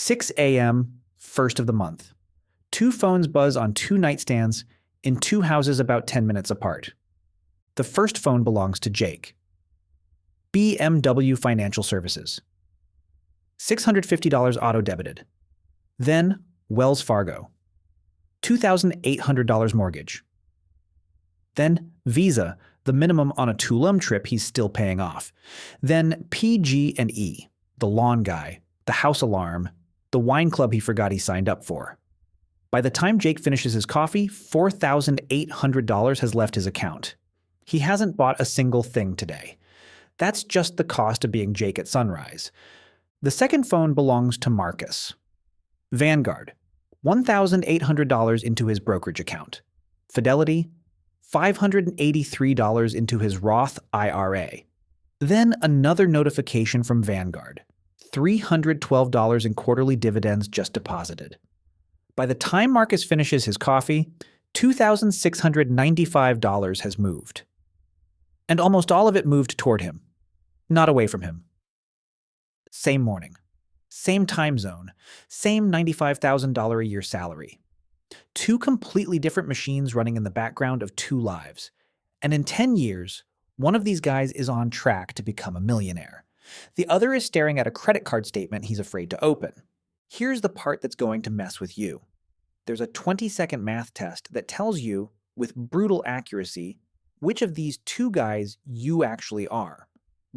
6 a.m., first of the month. Two phones buzz on two nightstands in two houses about 10 minutes apart. The first phone belongs to Jake. BMW Financial Services. $650 auto-debited. Then Wells Fargo. $2,800 mortgage. Then Visa, the minimum on a Tulum trip he's still paying off. Then PG&E, the lawn guy, the house alarm, the wine club he forgot he signed up for. By the time Jake finishes his coffee, $4,800 has left his account. He hasn't bought a single thing today. That's just the cost of being Jake at sunrise. The second phone belongs to Marcus. Vanguard, $1,800 into his brokerage account. Fidelity, $583 into his Roth IRA. Then another notification from Vanguard, $312 in quarterly dividends just deposited. By the time Marcus finishes his coffee, $2,695 has moved. And almost all of it moved toward him, not away from him. Same morning, same time zone, same $95,000 a year salary. Two completely different machines running in the background of two lives. And in 10 years, one of these guys is on track to become a millionaire. The other is staring at a credit card statement he's afraid to open. Here's the part that's going to mess with you. There's a 20-second math test that tells you, with brutal accuracy, which of these two guys you actually are.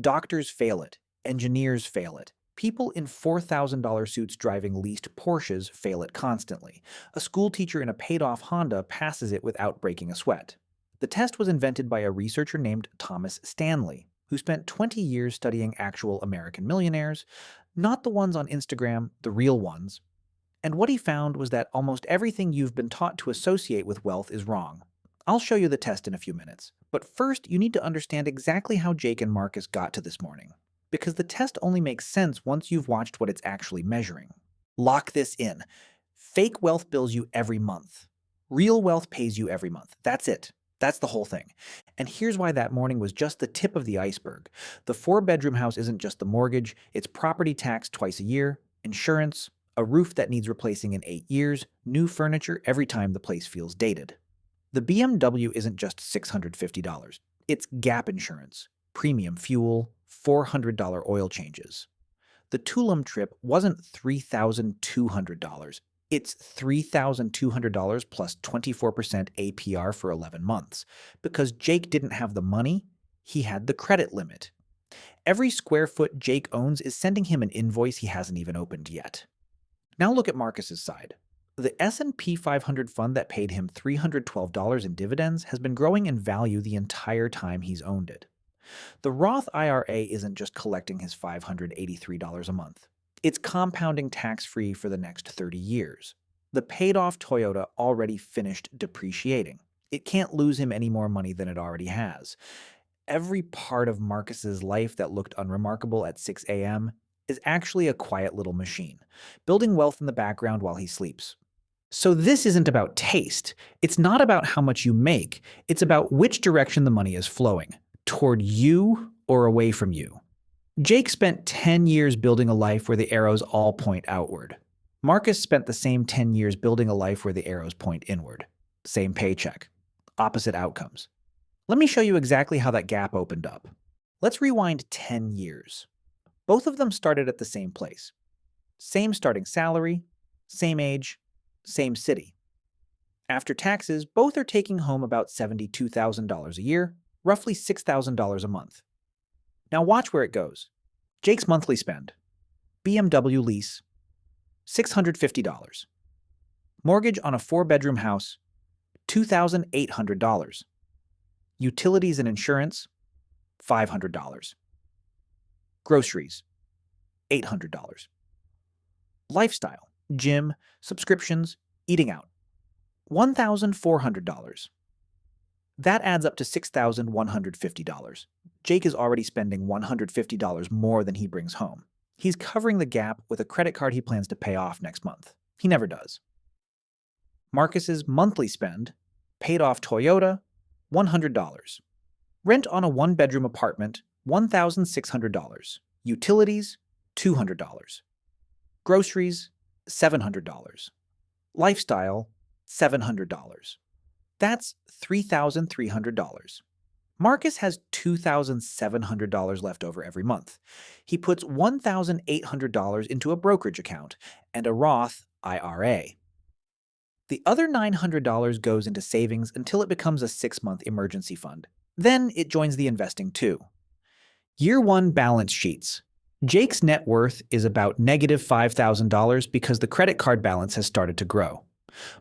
Doctors fail it. Engineers fail it. People in $4,000 suits driving leased Porsches fail it constantly. A school teacher in a paid-off Honda passes it without breaking a sweat. The test was invented by a researcher named Thomas Stanley, who spent 20 years studying actual American millionaires, not the ones on Instagram, the real ones. And what he found was that almost everything you've been taught to associate with wealth is wrong. I'll show you the test in a few minutes, but first you need to understand exactly how Jake and Marcus got to this morning, because the test only makes sense once you've watched what it's actually measuring. Lock this in. Fake wealth bills you every month. Real wealth pays you every month. That's it. That's the whole thing. And here's why that morning was just the tip of the iceberg. The 4-bedroom house isn't just the mortgage, it's property tax twice a year, insurance, a roof that needs replacing in 8 years, new furniture every time the place feels dated. The BMW isn't just $650. It's gap insurance, premium fuel, $400 oil changes. The Tulum trip wasn't $3,200. It's $3,200 plus 24% APR for 11 months. Because Jake didn't have the money, he had the credit limit. Every square foot Jake owns is sending him an invoice he hasn't even opened yet. Now look at Marcus's side. The S&P 500 fund that paid him $312 in dividends has been growing in value the entire time he's owned it. The Roth IRA isn't just collecting his $583 a month. It's compounding tax-free for the next 30 years. The paid-off Toyota already finished depreciating. It can't lose him any more money than it already has. Every part of Marcus's life that looked unremarkable at 6 a.m. is actually a quiet little machine, building wealth in the background while he sleeps. So this isn't about taste. It's not about how much you make. It's about which direction the money is flowing, toward you or away from you. Jake spent 10 years building a life where the arrows all point outward. Marcus spent the same 10 years building a life where the arrows point inward. Same paycheck. Opposite outcomes. Let me show you exactly how that gap opened up. Let's rewind 10 years. Both of them started at the same place. Same starting salary, same age, same city. After taxes, both are taking home about $72,000 a year, roughly $6,000 a month. Now watch where it goes. Jake's monthly spend. BMW lease, $650. Mortgage on a 4-bedroom house, $2,800. Utilities and insurance, $500. Groceries, $800. Lifestyle, gym, subscriptions, eating out, $1,400. That adds up to $6,150. Jake is already spending $150 more than he brings home. He's covering the gap with a credit card he plans to pay off next month. He never does. Marcus's monthly spend, paid off Toyota, $100. Rent on a 1-bedroom apartment, $1,600. Utilities, $200. Groceries, $700. Lifestyle, $700. That's $3,300. Marcus has $2,700 left over every month. He puts $1,800 into a brokerage account and a Roth IRA. The other $900 goes into savings until it becomes a 6-month emergency fund. Then it joins the investing too. Year 1 balance sheets. Jake's net worth is about negative $5,000 because the credit card balance has started to grow.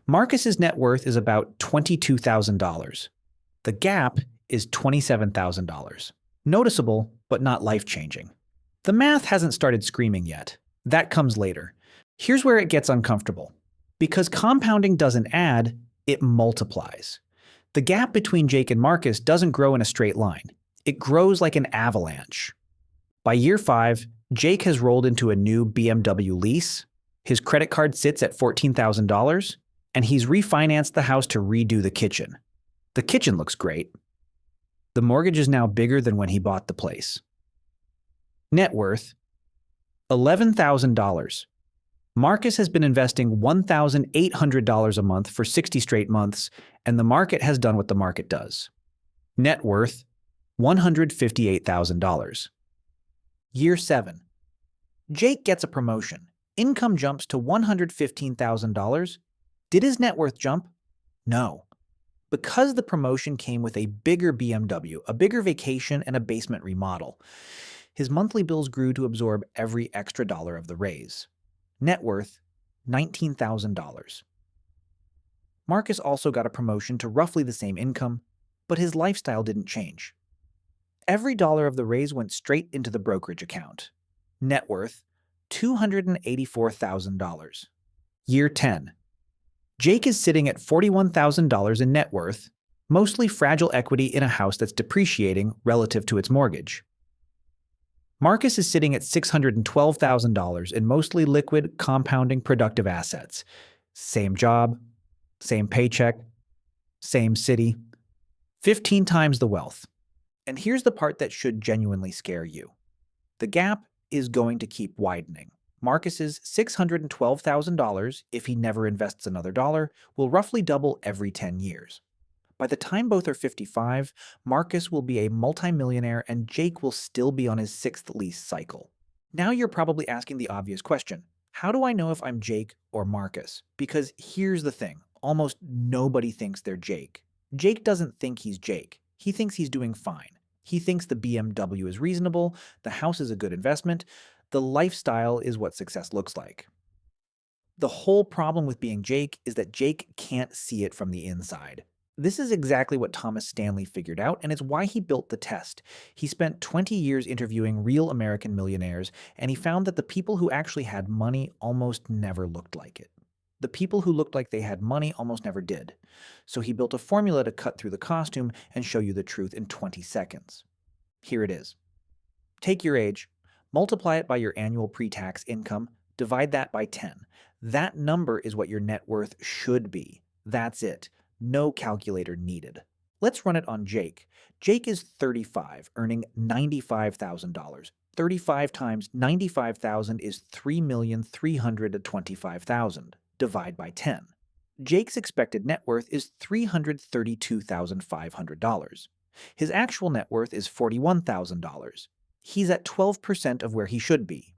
Marcus's net worth is about $22,000. The gap is $27,000. Noticeable, but not life-changing. The math hasn't started screaming yet. That comes later. Here's where it gets uncomfortable. Because compounding doesn't add, it multiplies. The gap between Jake and Marcus doesn't grow in a straight line. It grows like an avalanche. By year 5, Jake has rolled into a new BMW lease, his credit card sits at $14,000, and he's refinanced the house to redo the kitchen. The kitchen looks great. The mortgage is now bigger than when he bought the place. Net worth, $11,000. Marcus has been investing $1,800 a month for 60 straight months, and the market has done what the market does. Net worth, $158,000. Year 7. Jake gets a promotion. Income jumps to $115,000. Did his net worth jump? No. Because the promotion came with a bigger BMW, a bigger vacation, and a basement remodel, his monthly bills grew to absorb every extra dollar of the raise. Net worth, $19,000. Marcus also got a promotion to roughly the same income, but his lifestyle didn't change. Every dollar of the raise went straight into the brokerage account. Net worth, $284,000. Year 10. Jake is sitting at $41,000 in net worth, mostly fragile equity in a house that's depreciating relative to its mortgage. Marcus is sitting at $612,000 in mostly liquid, compounding, productive assets. Same job, same paycheck, same city, 15 times the wealth. And here's the part that should genuinely scare you. The gap is going to keep widening. Marcus's $612,000, if he never invests another dollar, will roughly double every 10 years. By the time both are 55, Marcus will be a multimillionaire and Jake will still be on his 6th lease cycle. Now you're probably asking the obvious question. How do I know if I'm Jake or Marcus? Because here's the thing. Almost nobody thinks they're Jake. Jake doesn't think he's Jake. He thinks he's doing fine. He thinks the BMW is reasonable, the house is a good investment, the lifestyle is what success looks like. The whole problem with being Jake is that Jake can't see it from the inside. This is exactly what Thomas Stanley figured out, and it's why he built the test. He spent 20 years interviewing real American millionaires, and he found that the people who actually had money almost never looked like it. The people who looked like they had money almost never did. So he built a formula to cut through the costume and show you the truth in 20 seconds. Here it is. Take your age, multiply it by your annual pre-tax income, divide that by 10. That number is what your net worth should be. That's it. No calculator needed. Let's run it on Jake. Jake is 35, earning $95,000. 35 times $95,000 is $3,325,000. Divide by 10. Jake's expected net worth is $332,500. His actual net worth is $41,000. He's at 12% of where he should be.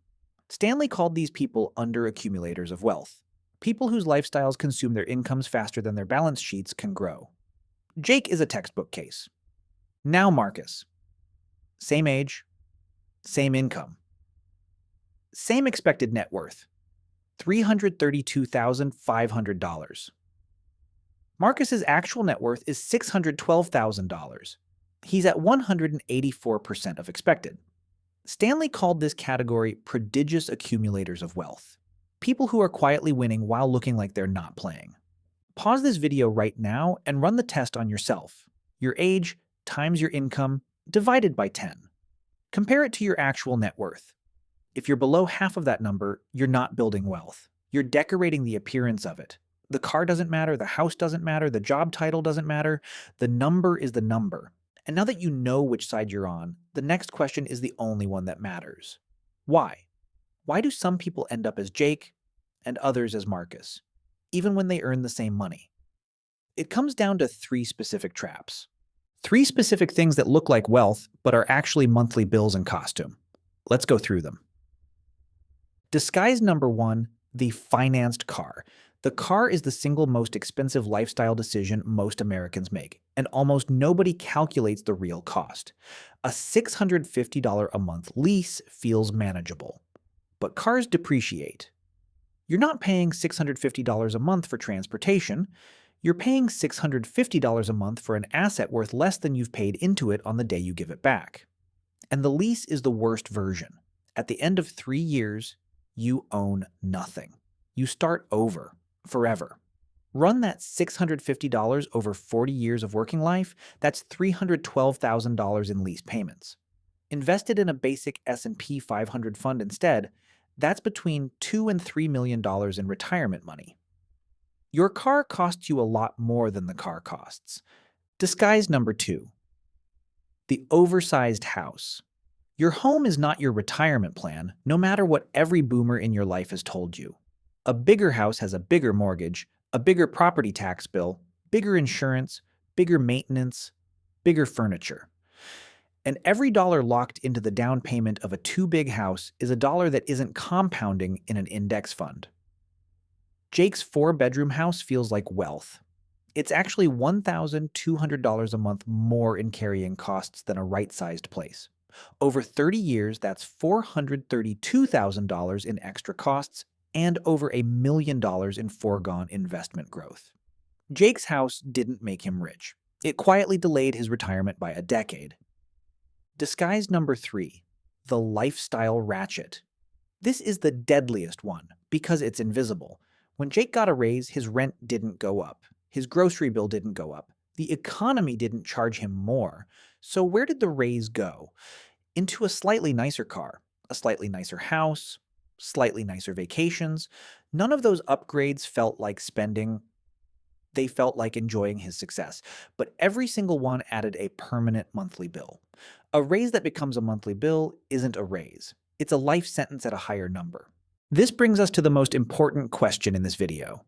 Stanley called these people under-accumulators of wealth. People whose lifestyles consume their incomes faster than their balance sheets can grow. Jake is a textbook case. Now Marcus. Same age, same income. Same expected net worth. $332,500. Marcus's actual net worth is $612,000. He's at 184% of expected. Stanley called this category prodigious accumulators of wealth. People who are quietly winning while looking like they're not playing. Pause this video right now and run the test on yourself. Your age times your income divided by 10. Compare it to your actual net worth. If you're below half of that number, you're not building wealth. You're decorating the appearance of it. The car doesn't matter, the house doesn't matter, the job title doesn't matter. The number is the number. And now that you know which side you're on, the next question is the only one that matters. Why? Why do some people end up as Jake and others as Marcus, even when they earn the same money. It comes down to three specific traps. Three specific things that look like wealth but are actually monthly bills and costume. Let's go through them. Disguise number one, the financed car. The car is the single most expensive lifestyle decision most Americans make, and almost nobody calculates the real cost. A $650 a month lease feels manageable, but cars depreciate. You're not paying $650 a month for transportation. You're paying $650 a month for an asset worth less than you've paid into it on the day you give it back. And the lease is the worst version. At the end of 3 years, you own nothing. You start over, forever. Run that $650 over 40 years of working life, that's $312,000 in lease payments. Invested in a basic S&P 500 fund instead, that's between $2 and $3 million in retirement money. Your car costs you a lot more than the car costs. Disguise number two, the oversized house. Your home is not your retirement plan, no matter what every boomer in your life has told you. A bigger house has a bigger mortgage, a bigger property tax bill, bigger insurance, bigger maintenance, bigger furniture. And every dollar locked into the down payment of a too big house is a dollar that isn't compounding in an index fund. Jake's 4-bedroom house feels like wealth. It's actually $1,200 a month more in carrying costs than a right-sized place. Over 30 years, that's $432,000 in extra costs and over $1 million in foregone investment growth. Jake's house didn't make him rich. It quietly delayed his retirement by a decade. Disguise number three, the lifestyle ratchet. This is the deadliest one because it's invisible. When Jake got a raise, his rent didn't go up. His grocery bill didn't go up. The economy didn't charge him more. So where did the raise go? Into a slightly nicer car, a slightly nicer house, slightly nicer vacations. None of those upgrades felt like spending. They felt like enjoying his success. But every single one added a permanent monthly bill. A raise that becomes a monthly bill isn't a raise. It's a life sentence at a higher number. This brings us to the most important question in this video.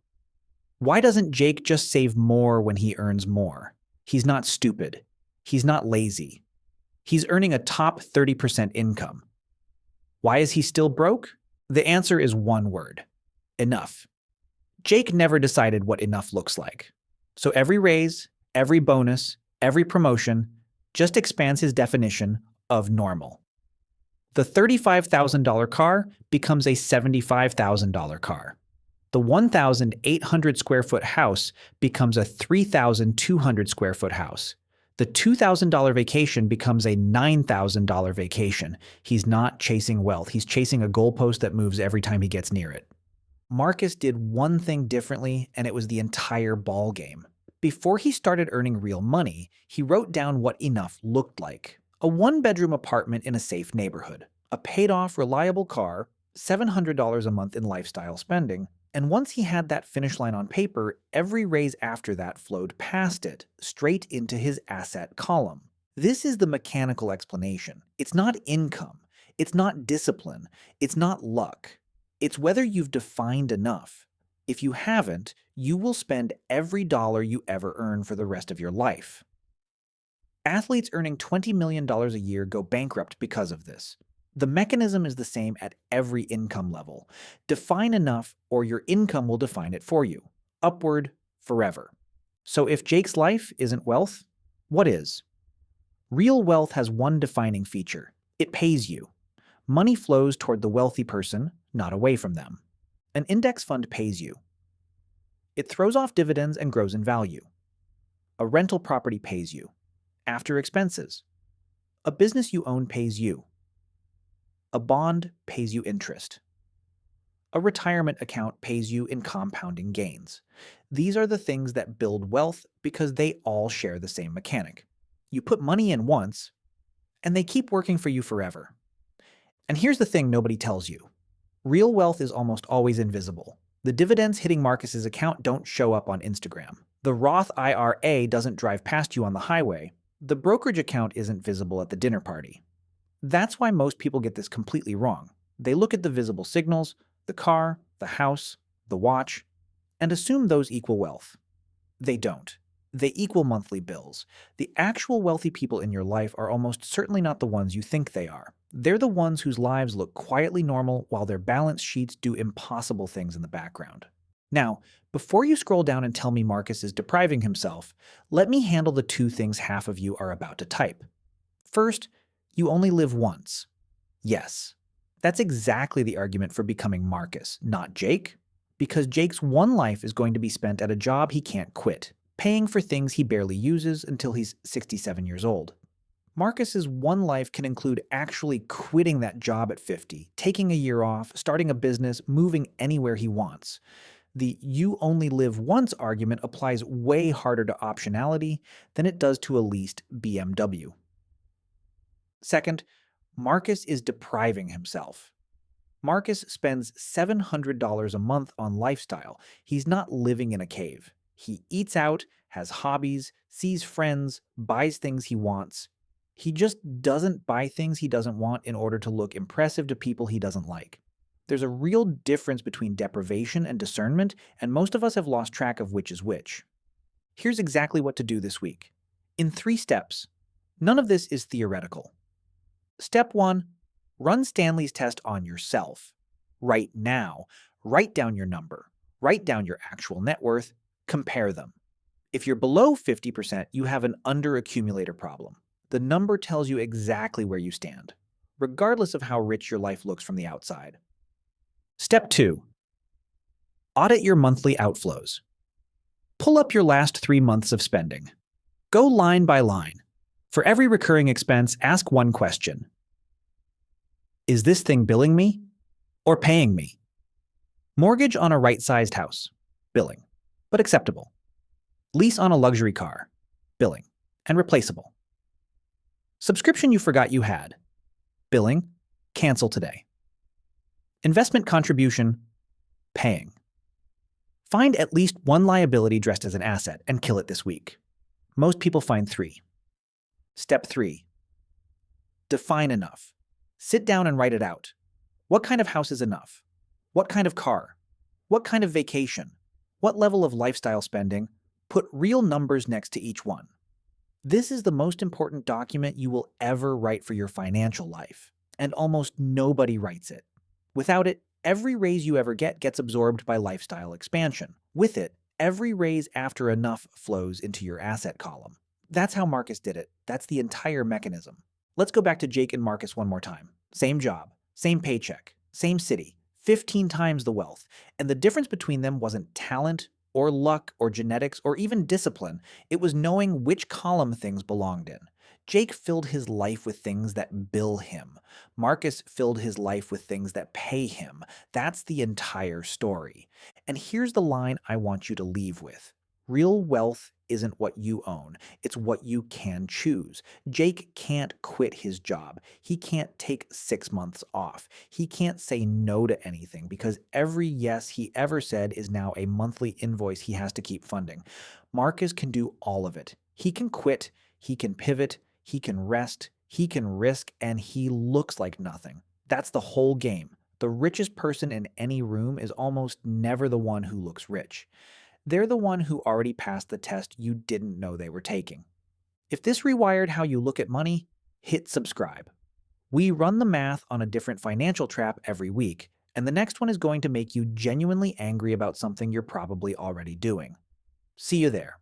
Why doesn't Jake just save more when he earns more? He's not stupid. He's not lazy. He's earning a top 30% income. Why is he still broke? The answer is one word: enough. Jake never decided what enough looks like. So every raise, every bonus, every promotion just expands his definition of normal. The $35,000 car becomes a $75,000 car. The 1,800 square foot house becomes a 3,200 square foot house. The $2,000 vacation becomes a $9,000 vacation. He's not chasing wealth. He's chasing a goalpost that moves every time he gets near it. Marcus did one thing differently, and it was the entire ball game. Before he started earning real money, he wrote down what enough looked like. A 1-bedroom apartment in a safe neighborhood, a paid-off, reliable car, $700 a month in lifestyle spending, and once he had that finish line on paper, every raise after that flowed past it, straight into his asset column. This is the mechanical explanation. It's not income. It's not discipline. It's not luck. It's whether you've defined enough. If you haven't, you will spend every dollar you ever earn for the rest of your life. Athletes earning $20 million a year go bankrupt because of this. The mechanism is the same at every income level. Define enough, or your income will define it for you. Upward, forever. So if Jake's life isn't wealth, what is? Real wealth has one defining feature. It pays you. Money flows toward the wealthy person, not away from them. An index fund pays you. It throws off dividends and grows in value. A rental property pays you. After expenses. A business you own pays you. A bond pays you interest. A retirement account pays you in compounding gains. These are the things that build wealth because they all share the same mechanic. You put money in once, and they keep working for you forever. And here's the thing nobody tells you. Real wealth is almost always invisible. The dividends hitting Marcus's account don't show up on Instagram. The Roth IRA doesn't drive past you on the highway. The brokerage account isn't visible at the dinner party. That's why most people get this completely wrong. They look at the visible signals, the car, the house, the watch, and assume those equal wealth. They don't. They equal monthly bills. The actual wealthy people in your life are almost certainly not the ones you think they are. They're the ones whose lives look quietly normal while their balance sheets do impossible things in the background. Now, before you scroll down and tell me Marcus is depriving himself, let me handle the two things half of you are about to type. First, you only live once. Yes, that's exactly the argument for becoming Marcus, not Jake, because Jake's one life is going to be spent at a job he can't quit, paying for things he barely uses until he's 67 years old. Marcus's one life can include actually quitting that job at 50, taking a year off, starting a business, moving anywhere he wants. The "you only live once" argument applies way harder to optionality than it does to a leased BMW. Second, Marcus is depriving himself. Marcus spends $700 a month on lifestyle. He's not living in a cave. He eats out, has hobbies, sees friends, buys things he wants. He just doesn't buy things he doesn't want in order to look impressive to people he doesn't like. There's a real difference between deprivation and discernment, and most of us have lost track of which is which. Here's exactly what to do this week. In 3 steps. None of this is theoretical. Step 1. Run Stanley's test on yourself. Right now. Write down your number. Write down your actual net worth. Compare them. If you're below 50%, you have an underaccumulator problem. The number tells you exactly where you stand, regardless of how rich your life looks from the outside. Step 2. Audit your monthly outflows. Pull up your last 3 months of spending. Go line by line. For every recurring expense, ask one question. Is this thing billing me or paying me? Mortgage on a right-sized house. Billing, but acceptable. Lease on a luxury car. Billing, and replaceable. Subscription you forgot you had. Billing, cancel today. Investment contribution, paying. Find at least one liability dressed as an asset and kill it this week. Most people find 3. Step 3. Define enough. Sit down and write it out. What kind of house is enough? What kind of car? What kind of vacation? What level of lifestyle spending? Put real numbers next to each one. This is the most important document you will ever write for your financial life, and almost nobody writes it. Without it, every raise you ever get gets absorbed by lifestyle expansion. With it, every raise after enough flows into your asset column. That's how Marcus did it. That's the entire mechanism. Let's go back to Jake and Marcus one more time. Same job, same paycheck, same city, 15 times the wealth. And the difference between them wasn't talent or luck or genetics or even discipline. It was knowing which column things belonged in. Jake filled his life with things that bill him. Marcus filled his life with things that pay him. That's the entire story. And here's the line I want you to leave with. Real wealth isn't what you own. It's what you can choose. Jake can't quit his job. He can't take 6 months off. He can't say no to anything because every yes he ever said is now a monthly invoice he has to keep funding. Marcus can do all of it. He can quit, he can pivot, he can rest, he can risk, and he looks like nothing. That's the whole game. The richest person in any room is almost never the one who looks rich. They're the one who already passed the test you didn't know they were taking. If this rewired how you look at money, hit subscribe. We run the math on a different financial trap every week, and the next one is going to make you genuinely angry about something you're probably already doing. See you there.